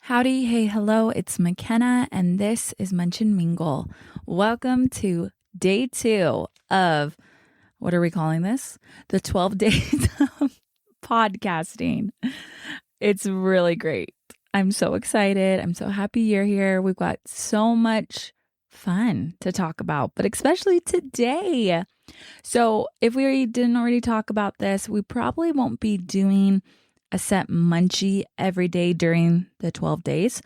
Howdy, hey, hello, it's McKenna, and this is Munch and Mingle. Welcome to day 2 of, what are we calling this? The 12 days of podcasting. It's really great. I'm so excited. I'm so happy you're here. We've got so much fun to talk about, but especially today. So if we didn't already talk about this, we probably won't be doing a set munchie every day during the 12 days,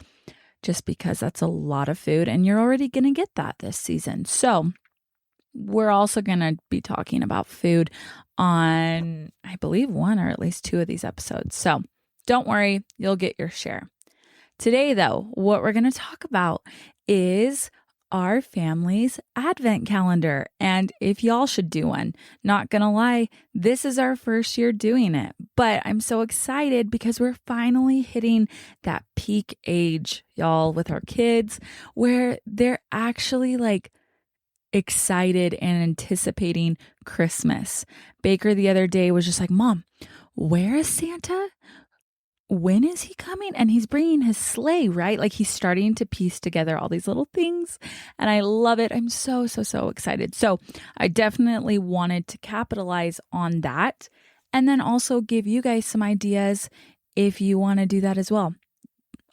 just because that's a lot of food and you're already going to get that this season. So we're also going to be talking about food on, I believe, 1 or at least 2 of these episodes. So don't worry, you'll get your share. Today, though, what we're going to talk about is our family's advent calendar. And if y'all should do one, not gonna lie, this is our first year doing it. But I'm so excited because we're finally hitting that peak age, y'all, with our kids, where they're actually like excited and anticipating Christmas. Baker the other day was just like, Mom, where is Santa? When is he coming? And he's bringing his sleigh, right? Like he's starting to piece together all these little things. And I love it. I'm so excited. So I definitely wanted to capitalize on that. And then also give you guys some ideas if you want to do that as well.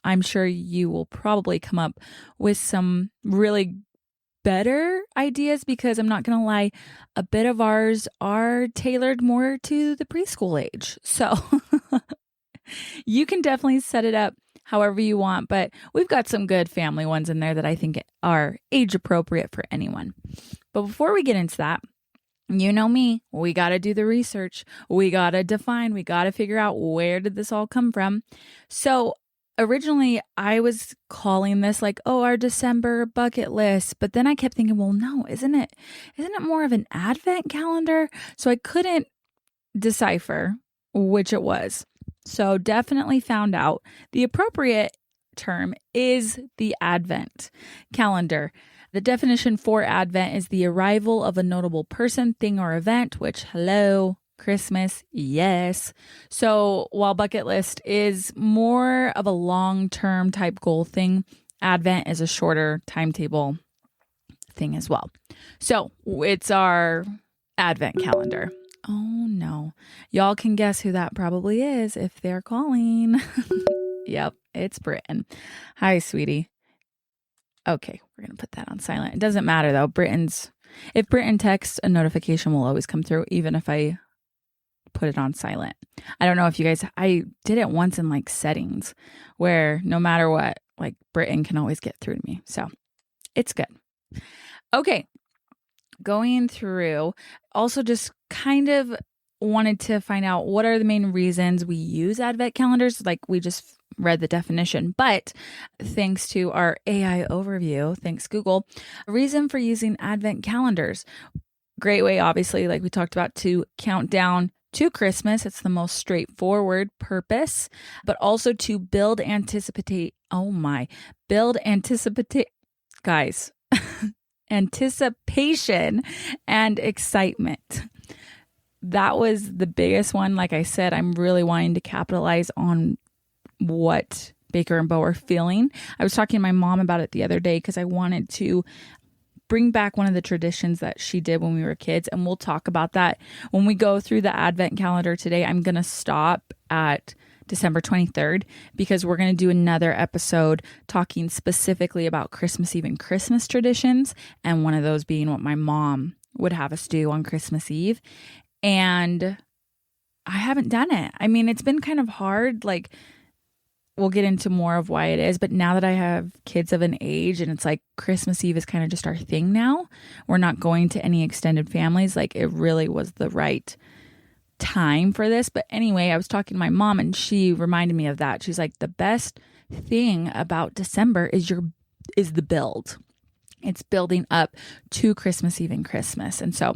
I'm sure you will probably come up with some really better ideas because I'm not going to lie, a bit of ours are tailored more to the preschool age. So you can definitely set it up however you want, but we've got some good family ones in there that I think are age appropriate for anyone. But before we get into that, you know me, we got to do the research. We got to define, we got to figure out where did this all come from. So originally I was calling this like, oh, our December bucket list. But then I kept thinking, well, no, isn't it more of an advent calendar? So I couldn't decipher which it was. So definitely found out the appropriate term is the Advent calendar. The definition for Advent is the arrival of a notable person, thing, or event, which, hello, Christmas, yes. So while bucket list is more of a long-term type goal thing, Advent is a shorter timetable thing as well. So it's our Advent calendar. Oh no. Y'all can guess who that probably is if they're calling. Yep, it's Britton. Hi, sweetie. Okay, we're going to put that on silent. It doesn't matter though. If Britton texts, a notification will always come through even if I put it on silent. I don't know if you guys, I did it once in like settings where no matter what, like Britton can always get through to me. So it's good. Okay. Going through, also just kind of wanted to find out what are the main reasons we use Advent calendars. Like we just read the definition, but thanks to our AI overview, thanks Google, a reason for using Advent calendars. Great way, obviously, like we talked about, to count down to Christmas. It's the most straightforward purpose, but also to build anticipation, guys. Anticipation and excitement. That was the biggest one. Like I said, I'm really wanting to capitalize on what Baker and Bo are feeling. I was talking to my mom about it the other day because I wanted to bring back one of the traditions that she did when we were kids. And we'll talk about that when we go through the Advent calendar today. I'm going to stop at December 23rd, because we're going to do another episode talking specifically about Christmas Eve and Christmas traditions. And one of those being what my mom would have us do on Christmas Eve. And I haven't done it. I mean, it's been kind of hard. Like, we'll get into more of why it is. But now that I have kids of an age and it's like Christmas Eve is kind of just our thing now, we're not going to any extended families. Like, it really was the right time for this. But anyway, I was talking to my mom and she reminded me of that. She's like, the best thing about December is the build. It's building up to Christmas Eve and Christmas. And so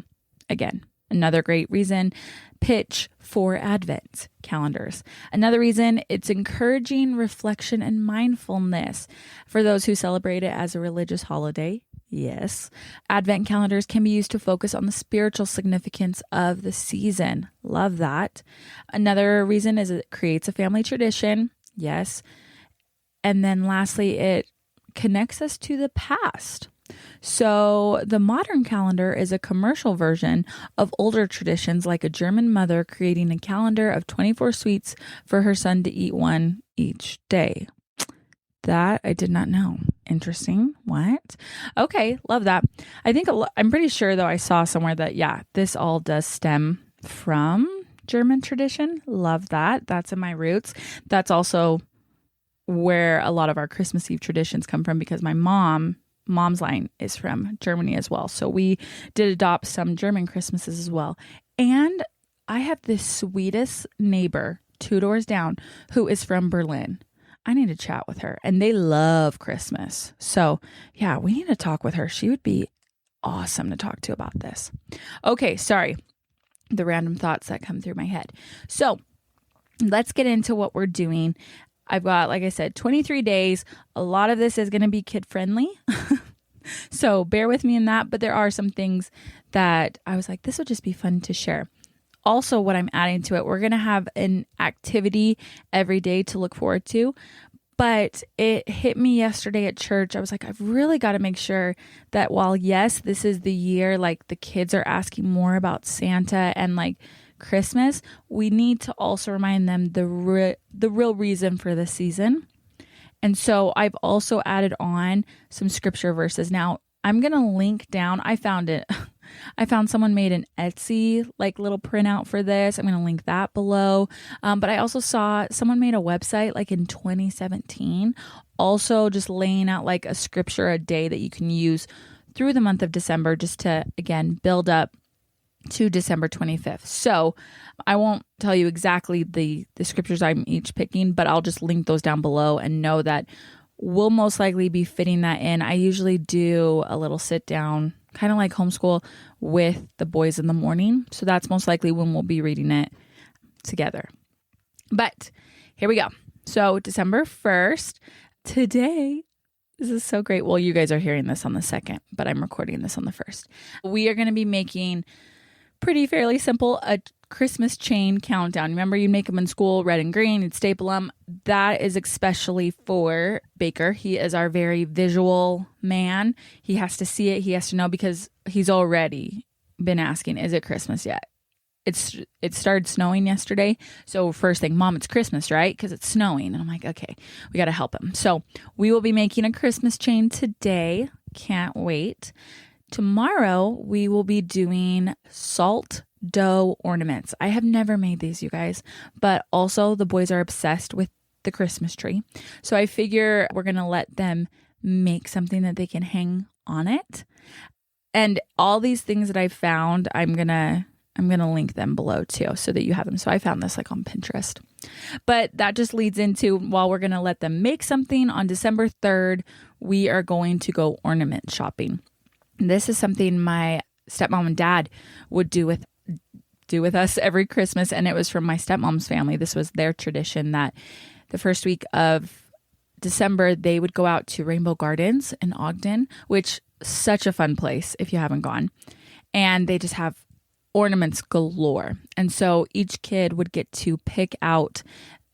again, another great reason, pitch for Advent calendars. Another reason, it's encouraging reflection and mindfulness for those who celebrate it as a religious holiday. Yes. Advent calendars can be used to focus on the spiritual significance of the season. Love that. Another reason is it creates a family tradition. Yes. And then lastly, it connects us to the past. So the modern calendar is a commercial version of older traditions, like a German mother creating a calendar of 24 sweets for her son to eat one each day. That I did not know. Interesting. What? Okay, love that. I'm pretty sure though I saw somewhere that this all does stem from German tradition. Love that. That's in my roots. That's also where a lot of our Christmas Eve traditions come from, because my mom's line is from Germany as well. So we did adopt some German Christmases as well. And I have this sweetest neighbor 2 doors down who is from Berlin. I need to chat with her, and they love Christmas. So yeah, we need to talk with her. She would be awesome to talk to about this. Okay, sorry. The random thoughts that come through my head. So let's get into what we're doing. I've got, like I said, 23 days. A lot of this is going to be kid friendly. So bear with me in that. But there are some things that I was like, this would just be fun to share. Also, what I'm adding to it, we're going to have an activity every day to look forward to. But it hit me yesterday at church. I was like, I've really got to make sure that while, yes, this is the year, like the kids are asking more about Santa and like Christmas, we need to also remind them the real reason for the season. And so I've also added on some scripture verses. Now, I'm going to link down. I found it. I found someone made an Etsy like little printout for this. I'm going to link that below. But I also saw someone made a website like in 2017, also just laying out like a scripture a day that you can use through the month of December, just to, again, build up to December 25th. So I won't tell you exactly the scriptures I'm each picking, but I'll just link those down below and know that we'll most likely be fitting that in. I usually do a little sit down, kind of like homeschool, with the boys in the morning. So that's most likely when we'll be reading it together. But here we go. So December 1st, today, this is so great. Well, you guys are hearing this on the 2nd, but I'm recording this on the 1st. We are going to be making fairly simple, a Christmas chain countdown. Remember, you make them in school, red and green, you'd staple them. That is especially for Baker. He is our very visual man. He has to see it. He has to know, because he's already been asking, is it Christmas yet? It started snowing yesterday. So first thing, Mom, it's Christmas, right? Because it's snowing. And I'm like, okay, we got to help him. So we will be making a Christmas chain today. Can't wait. Tomorrow, we will be doing salt dough ornaments. I have never made these, you guys, but also the boys are obsessed with the Christmas tree. So I figure we're going to let them make something that they can hang on it. And all these things that I found, I'm going to link them below too, so that you have them. So I found this like on Pinterest. But that just leads into, while we're going to let them make something, on December 3rd, we are going to go ornament shopping. This is something my stepmom and dad would do with us every Christmas, and it was from my stepmom's family. This was their tradition, that the first week of December they would go out to Rainbow Gardens in Ogden, which is such a fun place if you haven't gone. And they just have ornaments galore. And so each kid would get to pick out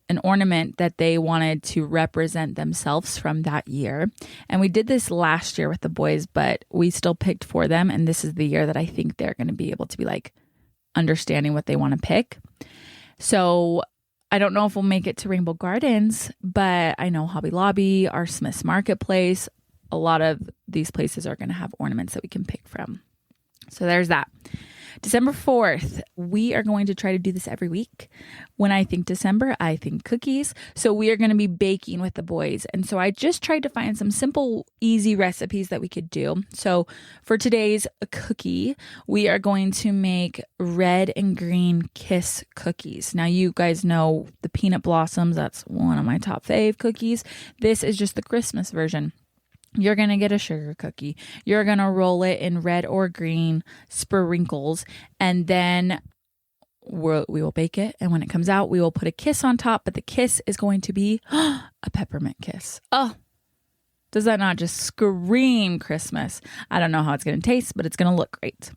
an ornament that they wanted to represent themselves from that year. And we did this last year with the boys, but we still picked for them. And this is the year that I think they're going to be able to be like understanding what they want to pick. So I don't know if we'll make it to Rainbow Gardens, but I know Hobby Lobby, our Smith's Marketplace, a lot of these places are going to have ornaments that we can pick from. So there's that. December 4th, we are going to try to do this every week. When I think December, I think cookies. So we are going to be baking with the boys. And so I just tried to find some simple, easy recipes that we could do. So for today's cookie, we are going to make red and green kiss cookies. Now, you guys know the peanut blossoms. That's one of my top fave cookies. This is just the Christmas version. You're going to get a sugar cookie. You're going to roll it in red or green sprinkles, and then we will bake it. And when it comes out, we will put a kiss on top, but the kiss is going to be a peppermint kiss. Oh, Does that not just scream Christmas? I don't know how it's going to taste, but it's going to look great.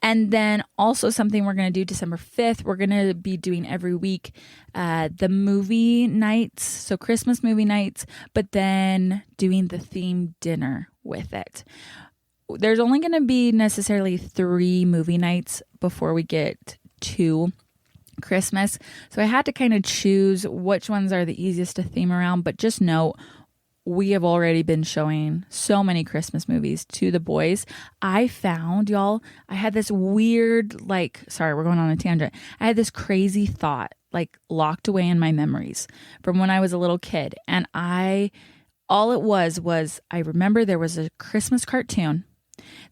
And then also something we're going to do December 5th, we're going to be doing every week the movie nights, so Christmas movie nights, but then doing the themed dinner with it. There's only going to be necessarily 3 movie nights before we get to Christmas. So I had to kind of choose which ones are the easiest to theme around, but just note, we have already been showing so many Christmas movies to the boys. I found, y'all, I had this weird, sorry, we're going on a tangent. I had this crazy thought, locked away in my memories from when I was a little kid. And all it was I remember there was a Christmas cartoon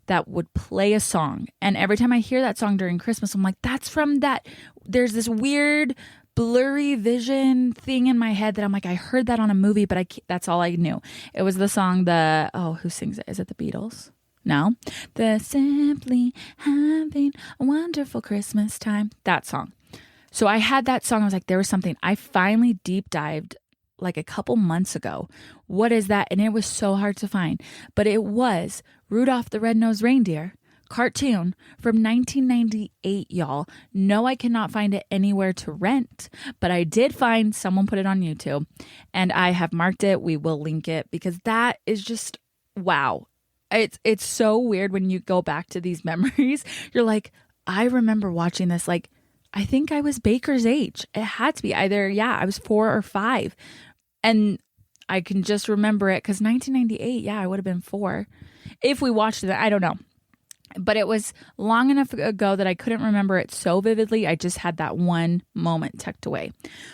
that would play a song. And every time I hear that song during Christmas, I'm like, that's from that. There's this weird blurry vision thing in my head that I'm like, I heard that on a movie, but that's all I knew. It was the song, who sings it? Is it the Beatles? No. The Simply Having a Wonderful Christmas Time. That song. So I had that song. I was like, there was something. I finally deep dived a couple months ago. What is that? And it was so hard to find. But it was Rudolph the Red-Nosed Reindeer cartoon from 1998, y'all. No, I cannot find it anywhere to rent, but I did find someone put it on YouTube, and I have marked it. We will link it because that is just wow. It's so weird when you go back to these memories. You're like, I remember watching this. I think I was Baker's age. It had to be either, I was 4 or 5, and I can just remember it because 1998, I would have been 4 if we watched it. I don't know. But it was long enough ago that I couldn't remember it so vividly. I just had that one moment tucked away.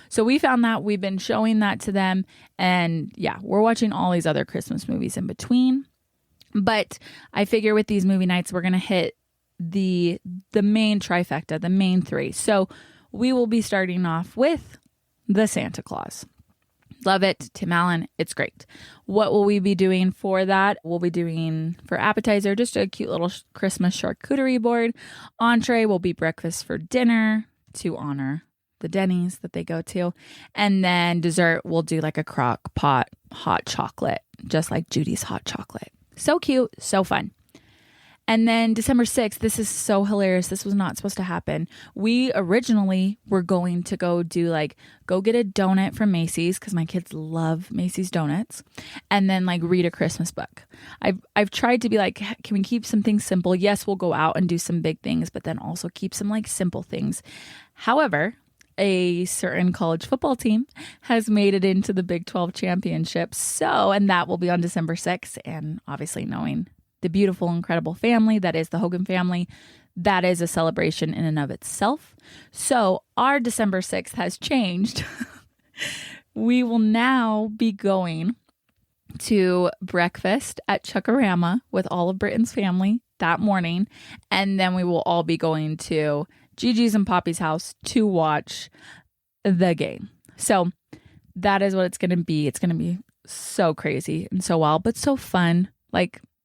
So we found that. We've been showing that to them. And we're watching all these other Christmas movies in between. But I figure with these movie nights, we're going to hit the main trifecta, the main 3. So we will be starting off with the Santa Claus. Love it. Tim Allen. It's great. What will we be doing for that? We'll be doing for appetizer, just a cute little Christmas charcuterie board. Entree will be breakfast for dinner to honor the Denny's that they go to. And then dessert, we'll do a crock pot hot chocolate, just like Judy's hot chocolate. So cute. So fun. And then December 6th, this is so hilarious. This was not supposed to happen. We originally were going to go do go get a donut from Macy's because my kids love Macy's donuts, and then read a Christmas book. I've tried to be can we keep some things simple? Yes, we'll go out and do some big things, but then also keep some simple things. However, a certain college football team has made it into the Big 12 championship. And that will be on December 6th. And obviously knowing the beautiful, incredible family that is the Hogan family, that is a celebration in and of itself. So our December 6th has changed. We will now be going to breakfast at Chuckarama with all of Britain's family that morning. And then we will all be going to Gigi's and Poppy's house to watch the game. So that is what it's going to be. It's going to be so crazy and so wild, but so fun.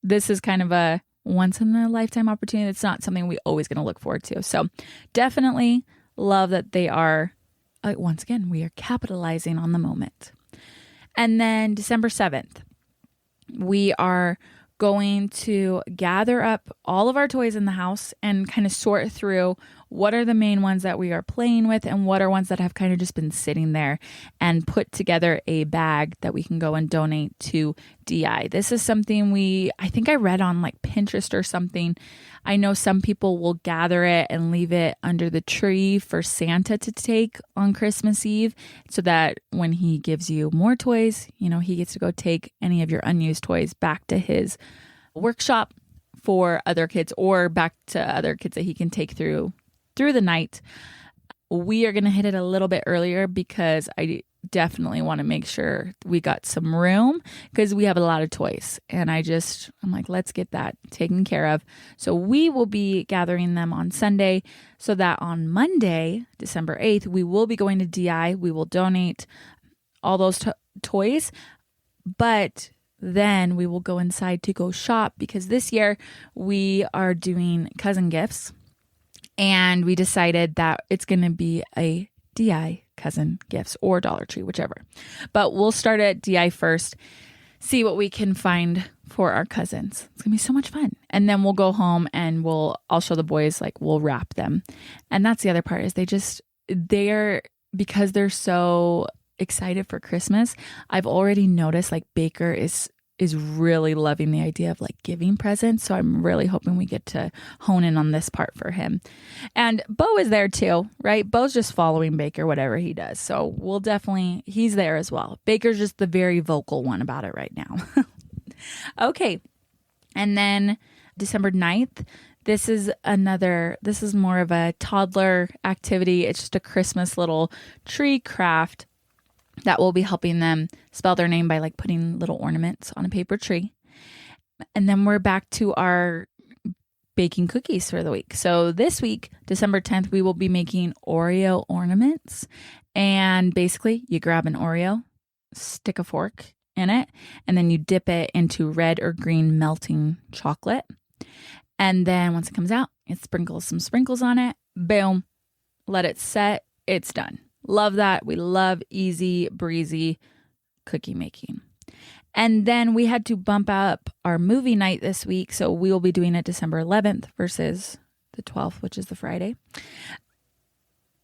This is kind of a once in a lifetime opportunity. It's not something we always going to look forward to. So definitely love that they are, once again, we are capitalizing on the moment. And then December 7th, we are going to gather up all of our toys in the house and kind of sort through what are the main ones that we are playing with and what are ones that have kind of just been sitting there, and put together a bag that we can go and donate to DI. This is something I think I read on Pinterest or something. I know some people will gather it and leave it under the tree for Santa to take on Christmas Eve, so that when he gives you more toys, he gets to go take any of your unused toys back to his workshop for other kids, or back to other kids that he can take through the night. We are going to hit it a little bit earlier because I definitely want to make sure we got some room, because we have a lot of toys, and I'm like, let's get that taken care of. So we will be gathering them on Sunday, so that on Monday, December 8th, we will be going to DI. We will donate all those toys, but then we will go inside to go shop, because this year we are doing cousin gifts. And we decided that it's going to be a DI cousin gifts or Dollar Tree, whichever. But we'll start at DI first. see what we can find for our cousins. It's gonna be so much fun. And then we'll go home and I'll show the boys, like we'll wrap them. And that's the other part is because they're so excited for Christmas. I've already noticed like Baker is really loving the idea of like giving presents. So I'm really hoping we get to hone in on this part for him. And Bo is there too, right? Bo's just following Baker, whatever he does. So he's there as well. Baker's just the very vocal one about it right now. Okay. And then December 9th, this is more of a toddler activity. It's just a Christmas little tree craft that will be helping them spell their name by like putting little ornaments on a paper tree. And then we're back to our baking cookies for the week. So this week, December 10th, we will be making Oreo ornaments. And basically you grab an Oreo, stick a fork in it, and then you dip it into red or green melting chocolate. And then once it comes out, it sprinkles some sprinkles on it. Boom. Let it set. It's done. Love that. We love easy breezy cookie making. And then we had to bump up our movie night this week. So we will be doing it December 11th versus the 12th, which is the Friday.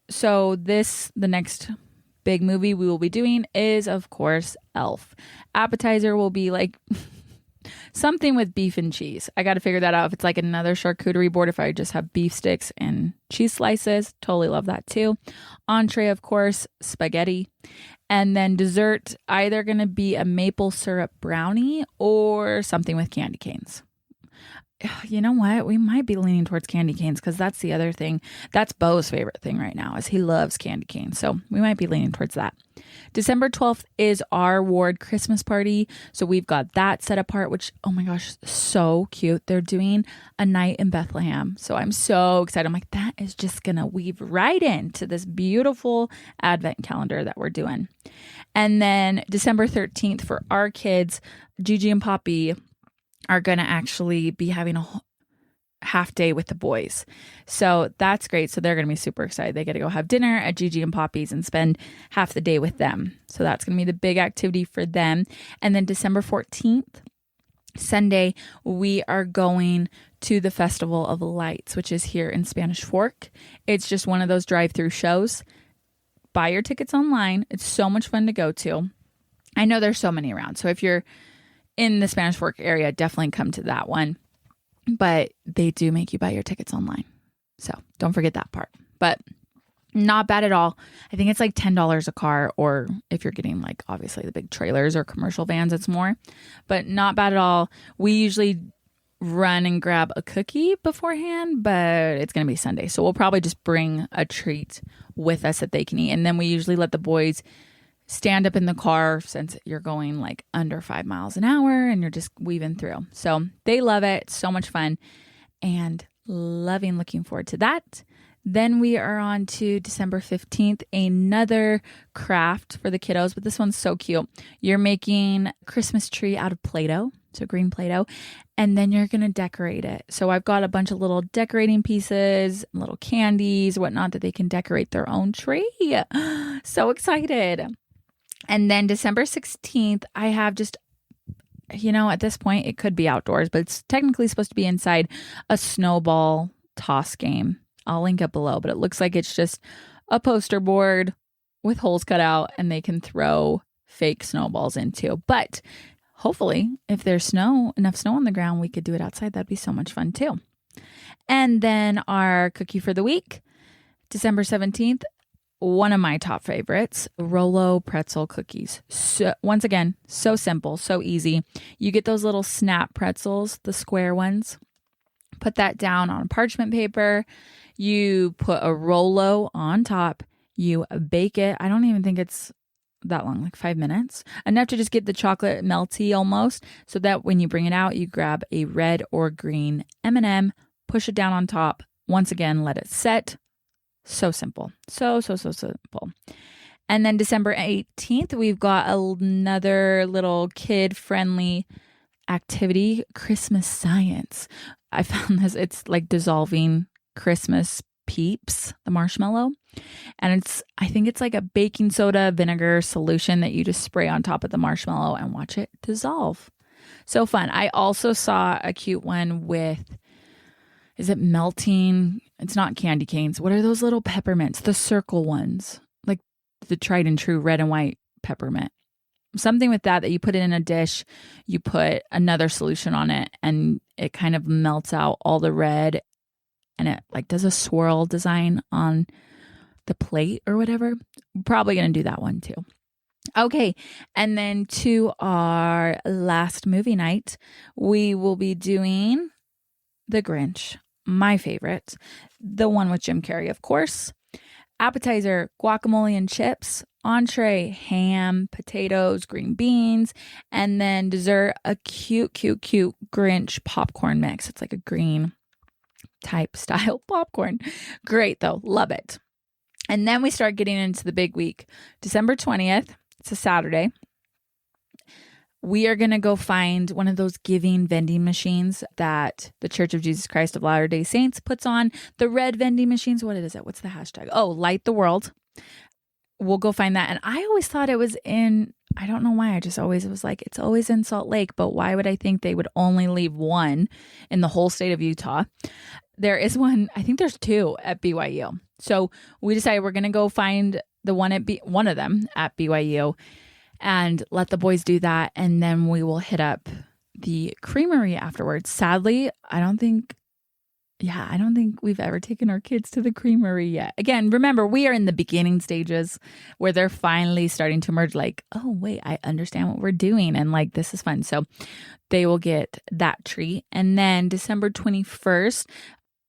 So the next big movie we will be doing is, of course, Elf. Appetizer will be like something with beef and cheese. I got to figure that out. If it's like another charcuterie board, if I just have beef sticks and cheese slices, totally love that too. Entree, of course, spaghetti. And then dessert, either going to be a maple syrup brownie or something with candy canes. You know what? We might be leaning towards candy canes because that's the other thing. That's Bo's favorite thing right now is he loves candy canes. So we might be leaning towards that. December 12th is our ward Christmas party. So we've got that set apart, which, oh my gosh, so cute. They're doing a night in Bethlehem. So I'm so excited. I'm like, that is just going to weave right into this beautiful Advent calendar that we're doing. And then December 13th for our kids, Gigi and Poppy are going to actually be having a half day with the boys. So that's great. So they're going to be super excited. They get to go have dinner at Gigi and Poppy's and spend half the day with them. So that's going to be the big activity for them. And then December 14th, Sunday, we are going to the Festival of Lights, which is here in Spanish Fork. It's just one of those drive-through shows. Buy your tickets online. It's so much fun to go to. I know there's so many around. So if you're in the Spanish Fork area, definitely come to that one. But they do make you buy your tickets online. So don't forget that part. But not bad at all. I think it's like $10 a car, or if you're getting like obviously the big trailers or commercial vans, it's more. But not bad at all. We usually run and grab a cookie beforehand, but it's going to be Sunday. So we'll probably just bring a treat with us that they can eat. And then we usually let the boys stand up in the car since you're going like under 5 miles an hour and you're just weaving through. So they love it. It's so much fun and looking forward to that. Then we are on to December 15th, another craft for the kiddos, but this one's so cute. You're making a Christmas tree out of Play-Doh, so green Play-Doh, and then you're going to decorate it. So I've got a bunch of little decorating pieces, little candies, whatnot that they can decorate their own tree. So excited. And then December 16th, I have just, at this point, it could be outdoors, but it's technically supposed to be inside, a snowball toss game. I'll link it below, but it looks like it's just a poster board with holes cut out and they can throw fake snowballs into. But hopefully, if there's enough snow on the ground, we could do it outside. That'd be so much fun too. And then our cookie for the week, December 17th, one of my top favorites, Rolo pretzel cookies. So, once again, so simple, so easy. You get those little snap pretzels, the square ones. Put that down on parchment paper. You put a Rolo on top. You bake it. I don't even think it's that long, like 5 minutes. Enough to just get the chocolate melty almost, so that when you bring it out, you grab a red or green M&M, push it down on top. Once again, let it set. So simple. So simple. And then December 18th, we've got another little kid-friendly activity, Christmas science. I found this, it's like dissolving Christmas Peeps, the marshmallow. And I think it's like a baking soda vinegar solution that you just spray on top of the marshmallow and watch it dissolve. So fun. I also saw a cute one with, is it melting? It's not candy canes. What are those little peppermints? The circle ones, like the tried and true red and white peppermint. Something with that you put it in a dish, you put another solution on it, and it kind of melts out all the red, and it like does a swirl design on the plate or whatever. Probably going to do that one too. Okay, and then to our last movie night, we will be doing The Grinch, my favorite, the one with Jim Carrey, of course. Appetizer, guacamole and chips. Entree, ham, potatoes, green beans, and then dessert, a cute Grinch popcorn mix. It's like a green type style popcorn. Great though, love it. And then we start getting into the big week. December 20th, it's a Saturday. We are going to go find one of those giving vending machines that the Church of Jesus Christ of Latter-day Saints puts on. The red vending machines, what is it? What's the hashtag? Oh, Light the World. We'll go find that. And I always thought it was in, I don't know why. I just always was like, it's always in Salt Lake, but why would I think they would only leave one in the whole state of Utah? There is one, I think there's two at BYU. So we decided we're going to go find the one at one of them at BYU and let the boys do that. And then we will hit up the creamery afterwards. Sadly, I don't think we've ever taken our kids to the creamery yet. Again, remember, we are in the beginning stages where they're finally starting to emerge like, oh, wait, I understand what we're doing. And like, this is fun. So they will get that treat. And then December 21st,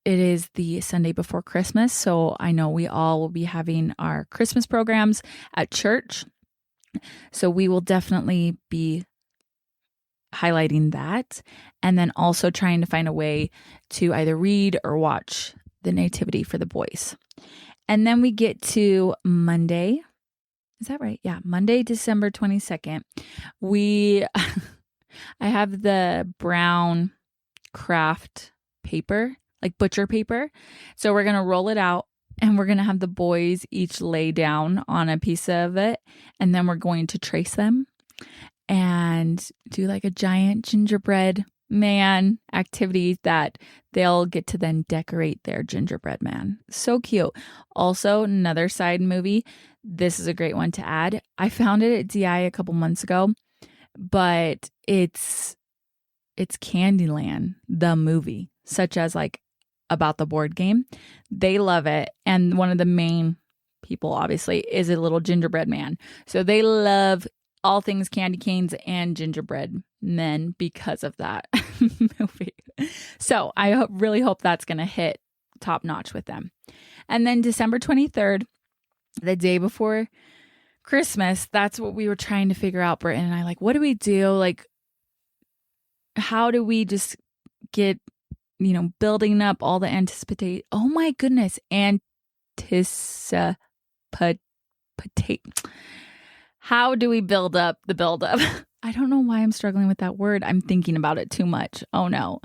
it is the Sunday before Christmas. So I know we all will be having our Christmas programs at church. So we will definitely be highlighting that, and then also trying to find a way to either read or watch the nativity for the boys. And then we get to Monday. Is that right? Yeah. Monday, December 22nd. I have the brown craft paper, like butcher paper. So we're going to roll it out and we're going to have the boys each lay down on a piece of it. And then we're going to trace them and do like a giant gingerbread man activity that they'll get to then decorate their gingerbread man. So cute. Also, another side movie. This is a great one to add. I found it at DI a couple months ago, but it's Candyland, the movie, such as like about the board game. They love it. And one of the main people, obviously, is a little gingerbread man. So they love all things candy canes and gingerbread men because of that movie. So I really hope that's going to hit top notch with them. And then December 23rd, the day before Christmas, that's what we were trying to figure out, Britton and I. Like, what do we do? Like, how do we just get, building up all the anticipate? Oh my goodness. How do we build up the buildup? I don't know why I'm struggling with that word. I'm thinking about it too much. Oh no.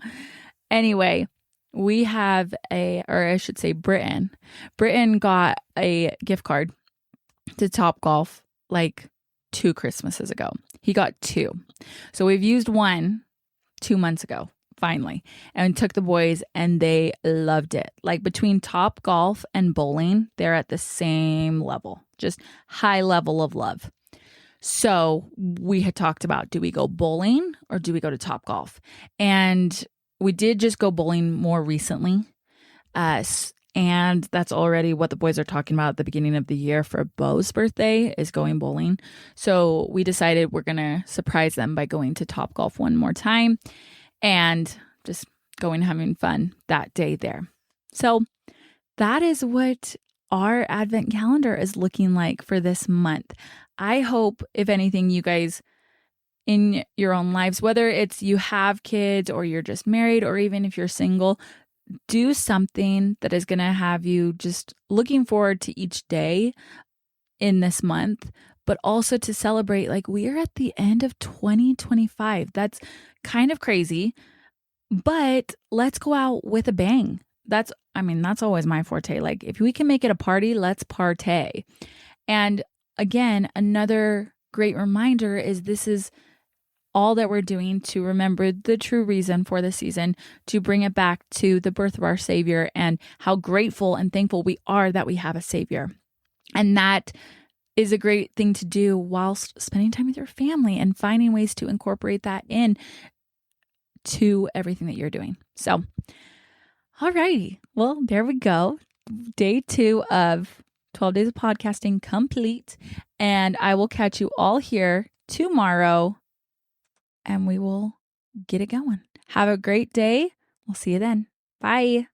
Anyway, we have Britton. Britton got a gift card to Topgolf like 2 Christmases ago. He got 2. So we've used one 2 months ago, finally, and took the boys and they loved it. Like between Topgolf and bowling, they're at the same level, just high level of love. So we had talked about, do we go bowling or do we go to Topgolf? And we did just go bowling more recently. And that's already what the boys are talking about at the beginning of the year for Bo's birthday is going bowling. So we decided we're going to surprise them by going to Topgolf one more time and just going having fun that day there. So that is what our Advent calendar is looking like for this month. I hope, if anything, you guys in your own lives, whether it's you have kids or you're just married or even if you're single, do something that is going to have you just looking forward to each day in this month, but also to celebrate like we are at the end of 2025. That's kind of crazy, but let's go out with a bang that's always my forte. Like, if we can make it a party, let's partay. And again, another great reminder is this is all that we're doing to remember the true reason for the season, to bring it back to the birth of our Savior and how grateful and thankful we are that we have a Savior. And that is a great thing to do whilst spending time with your family and finding ways to incorporate that in to everything that you're doing. So, alrighty. Well, there we go. Day 2 of 12 Days of Podcasting complete. And I will catch you all here tomorrow and we will get it going. Have a great day. We'll see you then. Bye.